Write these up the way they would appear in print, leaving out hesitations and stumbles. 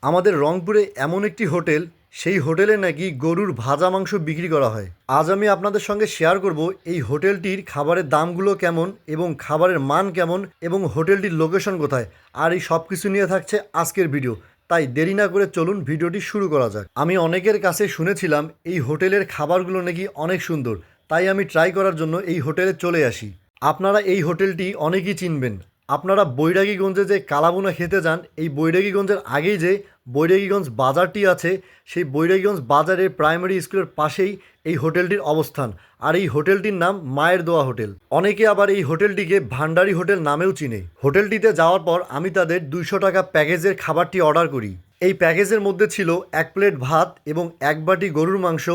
আমাদের রংপুরে এমন একটি হোটেল, সেই হোটেলে নাকি গরুর ভাজা মাংস বিক্রি করা হয়। আজ আমি আপনাদের সঙ্গে শেয়ার করব এই হোটেলটির খাবারের দামগুলো কেমন এবং খাবারের মান কেমন এবং হোটেলটির লোকেশন কোথায়, আর এই সব কিছু নিয়ে থাকছে আজকের ভিডিও। তাই দেরি না করে চলুন ভিডিওটি শুরু করা যাক। আমি অনেকের কাছে শুনেছিলাম এই হোটেলের খাবারগুলো নাকি অনেক সুন্দর, তাই আমি ট্রাই করার জন্য এই হোটেলে চলে আসি। আপনারা এই হোটেলটি অনেকেই চিনবেন। আপনারা বৈরাগীগঞ্জে যে কালাভুনা খেতে যান, এই বৈরাগীগঞ্জের আগেই যে বৈরাগীগঞ্জ বাজারটি আছে, সেই বৈরাগীগঞ্জ বাজারের প্রাইমারি স্কুলের পাশেই এই হোটেলটির অবস্থান। আর এই হোটেলটির নাম মায়ের দোয়া হোটেল। অনেকে আবার এই হোটেলটিকে ভান্ডারি হোটেল নামেও চিনে। হোটেলটিতে যাওয়ার পর আমি তাদের 200 টাকা প্যাকেজের খাবারটি অর্ডার করি। এই প্যাকেজের মধ্যে ছিল 1 প্লেট ভাত এবং 1 বাটি গরুর মাংস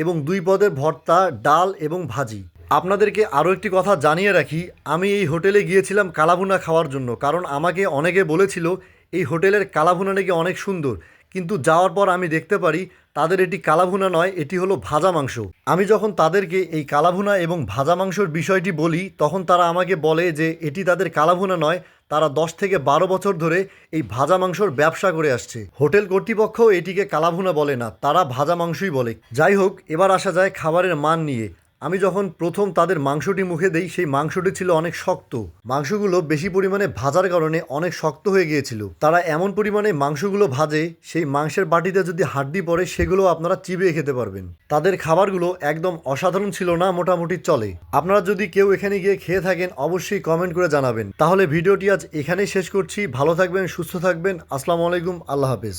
এবং 2 পদের ভর্তা, ডাল এবং ভাজি। আপনাদেরকে আরও একটি কথা জানিয়ে রাখি, আমি এই হোটেলে গিয়েছিলাম কালাভুনা খাওয়ার জন্য, কারণ আমাকে অনেকে বলেছিল এই হোটেলের কালাভুনা নাকি অনেক সুন্দর। কিন্তু যাওয়ার পর আমি দেখতে পারি তাদের এটি কালাভুনা নয়, এটি হলো ভাজা মাংস। আমি যখন তাদেরকে এই কালাভুনা এবং ভাজা মাংসর বিষয়টি বলি, তখন তারা আমাকে বলে যে এটি তাদের কালাভুনা নয়, তারা 10 থেকে 12 বছর ধরে এই ভাজা মাংসর ব্যবসা করে আসছে। হোটেল কর্তৃপক্ষ এটিকে কালাভুনা বলে না, তারা ভাজা মাংসই বলে। যাই হোক, এবার আসা যায় খাবারের মান নিয়ে। আমি যখন প্রথম তাদের মাংসটি মুখে দেই, সেই মাংসটি ছিল অনেক শক্ত। মাংসগুলো বেশি পরিমাণে ভাজার কারণে অনেক শক্ত হয়ে গিয়েছিল। তারা এমন পরিমাণে মাংসগুলো ভাজে, সেই মাংসের বাটিতে যদি হাড্ডি পড়ে সেগুলো আপনারা চিবিয়ে খেতে পারবেন। তাদের খাবারগুলো একদম অসাধারণ ছিল না, মোটামুটি চলে। আপনারা যদি কেউ এখানে গিয়ে খেয়ে থাকেন অবশ্যই কমেন্ট করে জানাবেন। তাহলে ভিডিওটি আজ এখানেই শেষ করছি। ভালো থাকবেন, সুস্থ থাকবেন। আসসালামু আলাইকুম, আল্লাহ হাফেজ।